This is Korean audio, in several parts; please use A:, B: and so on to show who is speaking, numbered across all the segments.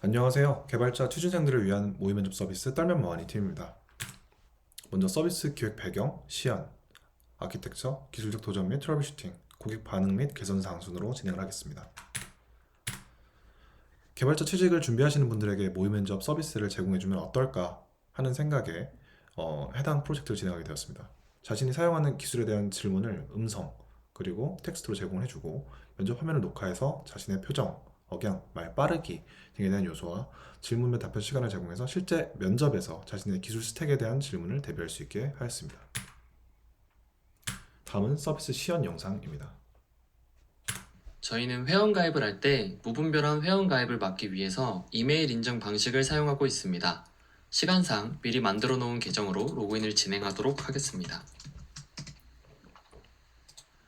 A: 안녕하세요. 개발자 취준생들을 위한 모의 면접 서비스 떨면 뭐하니 팀입니다. 먼저 서비스 기획 배경, 시연, 아키텍처, 기술적 도전 및 트러블 슈팅, 고객 반응 및 개선 사항 순으로 진행을 하겠습니다. 개발자 취직을 준비하시는 분들에게 모의 면접 서비스를 제공해주면 어떨까 하는 생각에 해당 프로젝트를 진행하게 되었습니다. 자신이 사용하는 기술에 대한 질문을 음성 그리고 텍스트로 제공을 해주고 면접 화면을 녹화해서 자신의 표정, 억양, 말 빠르기 등에 대한 요소와 질문 및 답변 시간을 제공해서 실제 면접에서 자신의 기술 스택에 대한 질문을 대비할 수 있게 하였습니다. 다음은 서비스 시연 영상입니다.
B: 저희는 회원가입을 할 때 무분별한 회원가입을 막기 위해서 이메일 인증 방식을 사용하고 있습니다. 시간상 미리 만들어 놓은 계정으로 로그인을 진행하도록 하겠습니다.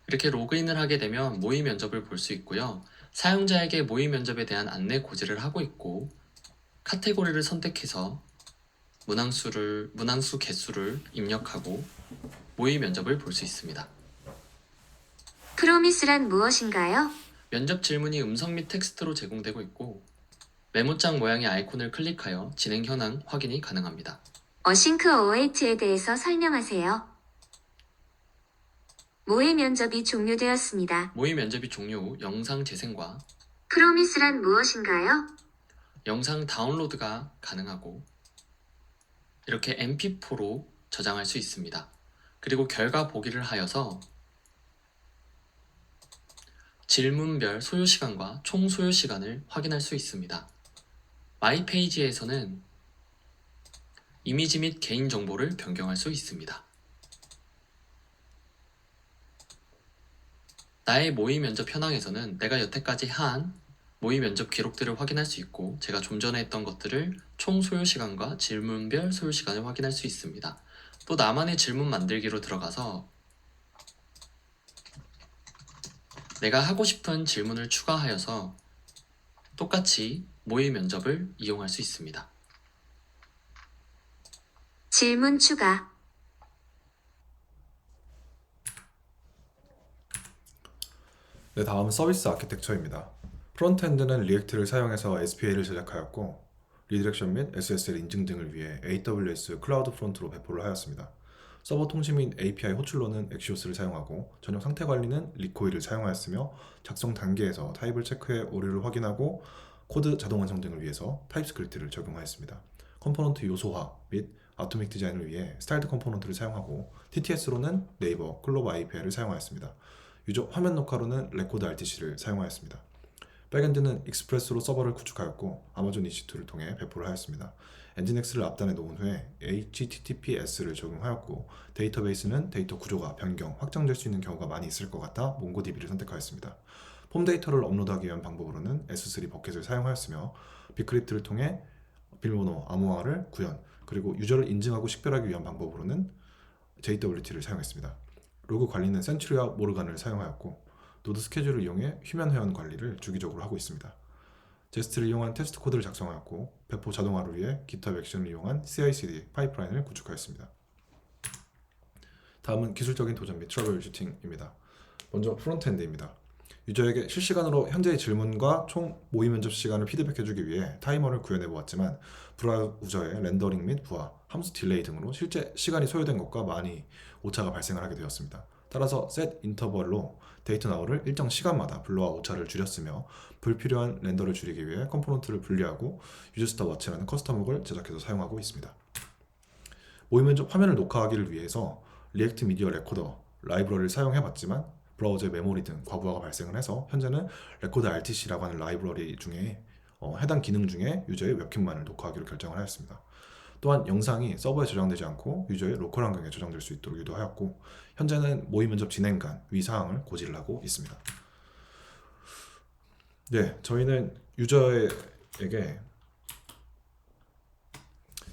B: 이렇게 로그인을 하게 되면 모의 면접을 볼 수 있고요. 사용자에게 모의 면접에 대한 안내 고지를 하고 있고, 카테고리를 선택해서 문항수 개수를 입력하고 모의 면접을 볼 수 있습니다.
C: 프로미스란 무엇인가요?
B: 면접 질문이 음성 및 텍스트로 제공되고 있고, 메모장 모양의 아이콘을 클릭하여 진행 현황 확인이 가능합니다.
C: 어싱크 어웨이트에 대해서 설명하세요. 모의 면접이 종료되었습니다.
B: 모의 면접이 종료 후 영상 재생과
C: 프로미스란 무엇인가요?
B: 영상 다운로드가 가능하고 이렇게 mp4로 저장할 수 있습니다. 그리고 결과 보기를 하여서 질문별 소요시간과 총 소요시간을 확인할 수 있습니다. 마이 페이지에서는 이미지 및 개인정보를 변경할 수 있습니다. 나의 모의 면접 현황에서는 내가 여태까지 한 모의 면접 기록들을 확인할 수 있고, 제가 좀 전에 했던 것들을 총 소요시간과 질문별 소요시간을 확인할 수 있습니다. 또 나만의 질문 만들기로 들어가서 내가 하고 싶은 질문을 추가하여서 똑같이 모의 면접을 이용할 수 있습니다.
C: 질문 추가.
A: 네, 다음은 서비스 아키텍처입니다. 프론트엔드는 리액트를 사용해서 SPA를 제작하였고 리디렉션 및 SSL 인증 등을 위해 AWS 클라우드 프론트로 배포를 하였습니다. 서버 통신 및 API 호출로는 엑시오스를 사용하고 전용 상태 관리는 리코일을 사용하였으며 작성 단계에서 타입을 체크해 오류를 확인하고 코드 자동 완성 등을 위해서 타입스크립트를 적용하였습니다. 컴포넌트 요소화 및 아토믹 디자인을 위해 스타일드 컴포넌트를 사용하고 TTS로는 네이버 클로버 API를 사용하였습니다. 유저 화면 녹화로는 레코드 RTC를 사용하였습니다. 백엔드는 익스프레스로 서버를 구축하였고 아마존 EC2를 통해 배포를 하였습니다. 엔진엑스를 앞단에 놓은 후에 HTTPS를 적용하였고 데이터베이스는 데이터 구조가 변경, 확장될 수 있는 경우가 많이 있을 것 같아 몽고DB를 선택하였습니다. 폼 데이터를 업로드하기 위한 방법으로는 S3 버켓을 사용하였으며 빅크립트를 통해 비밀번호 암호화를 구현, 그리고 유저를 인증하고 식별하기 위한 방법으로는 JWT를 사용했습니다. 로그 관리는 센츄리와 모르간을 사용하였고 노드 스케줄을 이용해 휴면 회원 관리를 주기적으로 하고 있습니다. 제스트를 이용한 테스트 코드를 작성하였고 배포 자동화를 위해 GitHub 액션을 이용한 CI/CD 파이프라인을 구축하였습니다. 다음은 기술적인 도전 및 트러블 슈팅입니다. 먼저 프론트엔드입니다. 유저에게 실시간으로 현재의 질문과 총 모의 면접 시간을 피드백해주기 위해 타이머를 구현해 보았지만 브라우저의 렌더링 및 부하, 함수 딜레이 등으로 실제 시간이 소요된 것과 많이 오차가 발생을 하게 되었습니다. 따라서 set 인터벌로 데이터 나우를 일정 시간마다 불러와 오차를 줄였으며 불필요한 렌더를 줄이기 위해 컴포넌트를 분리하고 유저스타 워치라는 커스텀 훅을 제작해서 사용하고 있습니다. 모의 면접 화면을 녹화하기를 위해서 리액트 미디어 레코더 라이브러리를 사용해봤지만 브라우저의 메모리 등 과부하가 발생을 해서 현재는 레코드 RTC라고 하는 라이브러리 중에 해당 기능 중에 유저의 웹캠만을 녹화하기로 결정을 하였습니다. 또한 영상이 서버에 저장되지 않고 유저의 로컬 환경에 저장될 수 있도록 유도하였고 현재는 모의 면접 진행간 위 사항을 고지를 하고 있습니다. 네, 저희는 유저에게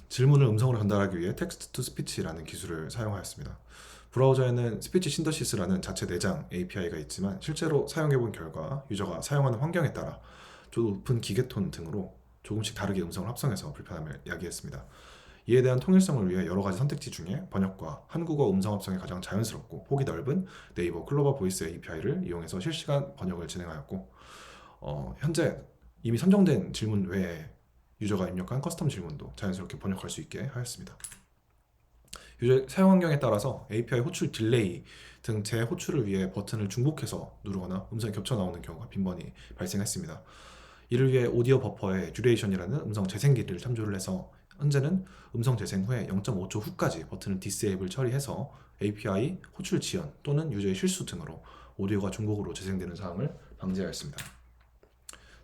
A: 질문을 음성으로 전달하기 위해 텍스트 투 스피치라는 기술을 사용하였습니다. 브라우저에는 스피치 신더시스라는 자체 내장 API가 있지만 실제로 사용해본 결과 유저가 사용하는 환경에 따라 좀 높은 기계톤 등으로 조금씩 다르게 음성을 합성해서 불편함을 야기했습니다. 이에 대한 통일성을 위해 여러 가지 선택지 중에 번역과 한국어 음성 합성이 가장 자연스럽고 폭이 넓은 네이버 클로버 보이스 API를 이용해서 실시간 번역을 진행하였고 현재 이미 선정된 질문 외에 유저가 입력한 커스텀 질문도 자연스럽게 번역할 수 있게 하였습니다. 유저 사용 환경에 따라서 API 호출 딜레이 등 재호출을 위해 버튼을 중복해서 누르거나 음성이 겹쳐 나오는 경우가 빈번히 발생했습니다. 이를 위해 오디오 버퍼의 듀레이션이라는 음성 재생기를 참조를 해서 현재는 음성 재생 후에 0.5초 후까지 버튼을 디세이블 처리해서 API 호출 지연 또는 유저의 실수 등으로 오디오가 중복으로 재생되는 사항을 방지하였습니다.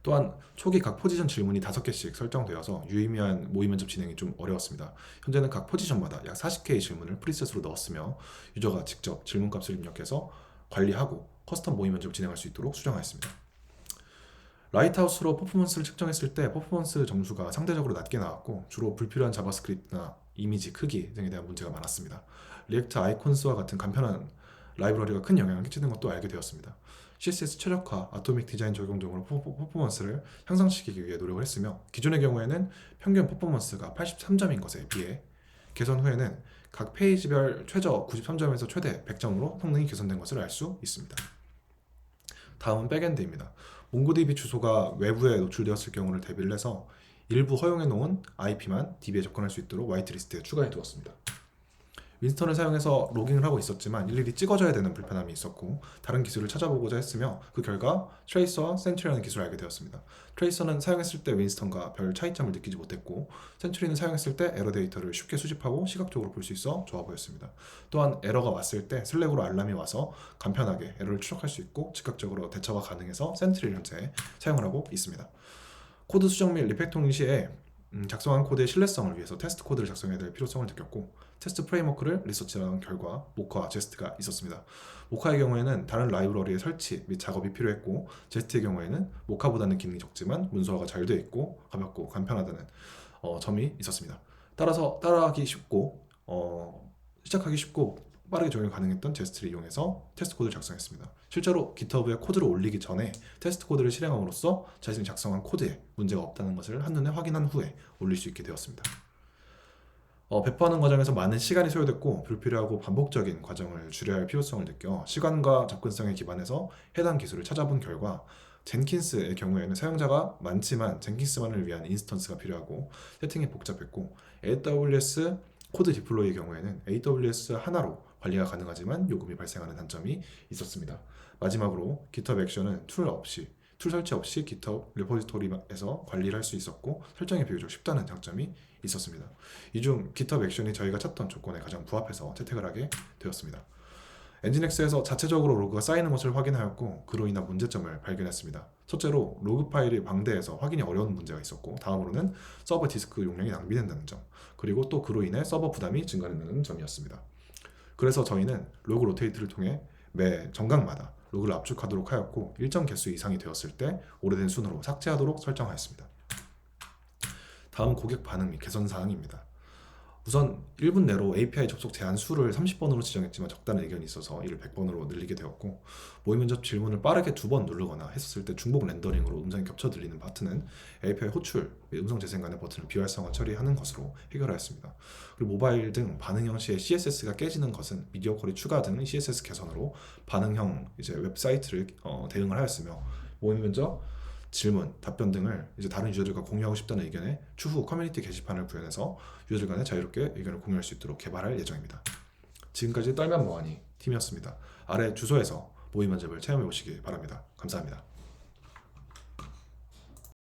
A: 또한 초기 각 포지션 질문이 5개씩 설정되어서 유의미한 모의 면접 진행이 좀 어려웠습니다. 현재는 각 포지션마다 약 40개의 질문을 프리셋으로 넣었으며 유저가 직접 질문값을 입력해서 관리하고 커스텀 모의 면접을 진행할 수 있도록 수정하였습니다. 라이트하우스로 퍼포먼스를 측정했을 때 퍼포먼스 점수가 상대적으로 낮게 나왔고 주로 불필요한 자바스크립트나 이미지 크기 등에 대한 문제가 많았습니다. 리액트 아이콘스와 같은 간편한 라이브러리가 큰 영향을 끼치는 것도 알게 되었습니다. CSS 최적화, 아토믹 디자인 적용 등으로 퍼포먼스를 향상시키기 위해 노력을 했으며 기존의 경우에는 평균 퍼포먼스가 83점인 것에 비해 개선 후에는 각 페이지별 최저 93점에서 최대 100점으로 성능이 개선된 것을 알 수 있습니다. 다음은 백엔드입니다. 몽고DB 주소가 외부에 노출되었을 경우를 대비를 해서 일부 허용해 놓은 IP만 DB에 접근할 수 있도록 화이트리스트에 추가해 두었습니다. 윈스턴을 사용해서 로깅을 하고 있었지만 일일이 찍어줘야 되는 불편함이 있었고 다른 기술을 찾아보고자 했으며 그 결과 트레이서와 센츄리라는 기술을 알게 되었습니다. 트레이서는 사용했을 때 윈스턴과 별 차이점을 느끼지 못했고 센츄리는 사용했을 때 에러 데이터를 쉽게 수집하고 시각적으로 볼 수 있어 좋아 보였습니다. 또한 에러가 왔을 때 슬랙으로 알람이 와서 간편하게 에러를 추적할 수 있고 즉각적으로 대처가 가능해서 센츄리를 현재 사용을 하고 있습니다. 코드 수정 및 리팩토링 시에 작성한 코드의 신뢰성을 위해서 테스트 코드를 작성해야 될 필요성을 느꼈고 테스트 프레임워크를 리서치한 결과 모카, 제스트가 있었습니다. 모카의 경우에는 다른 라이브러리의 설치 및 작업이 필요했고 제스트의 경우에는 모카보다는 기능이 적지만 문서화가 잘 되어 있고 가볍고 간편하다는 점이 있었습니다. 따라서 따라하기 쉽고 시작하기 쉽고 빠르게 적용 가능했던 제스트를 이용해서 테스트 코드를 작성했습니다. 실제로 GitHub에 코드를 올리기 전에 테스트 코드를 실행함으로써 자신이 작성한 코드에 문제가 없다는 것을 한눈에 확인한 후에 올릴 수 있게 되었습니다. 배포하는 과정에서 많은 시간이 소요됐고 불필요하고 반복적인 과정을 줄여야 할 필요성을 느껴 시간과 접근성에 기반해서 해당 기술을 찾아본 결과 젠킨스의 경우에는 사용자가 많지만 젠킨스만을 위한 인스턴스가 필요하고 세팅이 복잡했고 AWS 코드 디플로이의 경우에는 AWS 하나로 관리가 가능하지만 요금이 발생하는 단점이 있었습니다. 마지막으로 GitHub 액션은 툴 설치 없이 GitHub 레포지토리에서 관리를 할 수 있었고 설정이 비교적 쉽다는 장점이 있었습니다. 이 중 GitHub 액션이 저희가 찾던 조건에 가장 부합해서 채택을 하게 되었습니다. 엔진엑스에서 자체적으로 로그가 쌓이는 것을 확인하였고 그로 인한 문제점을 발견했습니다. 첫째로 로그 파일이 방대해서 확인이 어려운 문제가 있었고 다음으로는 서버 디스크 용량이 낭비된다는 점 그리고 또 그로 인해 서버 부담이 증가된다는 점이었습니다. 그래서 저희는 로그 로테이트를 통해 매 정각마다 로그를 압축하도록 하였고 일정 개수 이상이 되었을 때 오래된 순으로 삭제하도록 설정하였습니다. 다음 고객 반응 및 개선 사항입니다. 우선 1분 내로 API 접속 제한 수를 30번으로 지정했지만 적다는 의견이 있어서 이를 100번으로 늘리게 되었고 모의 면접 질문을 빠르게 2번 누르거나 했었을 때 중복 렌더링으로 음성이 겹쳐 들리는 파트는 API 호출 및 음성 재생 간의 버튼을 비활성화 처리하는 것으로 해결하였습니다. 그리고 모바일 등 반응형 시에 CSS가 깨지는 것은 미디어 퀄이 추가 등 CSS 개선으로 반응형 웹사이트를 대응을 하였으며 모의 면접 질문, 답변 등을 다른 유저들과 공유하고 싶다는 의견에 추후 커뮤니티 게시판을 구현해서 유저들 간에 자유롭게 의견을 공유할 수 있도록 개발할 예정입니다. 지금까지 떨면 뭐하니 팀이었습니다. 아래 주소에서 모의 면접을 체험해 보시기 바랍니다. 감사합니다.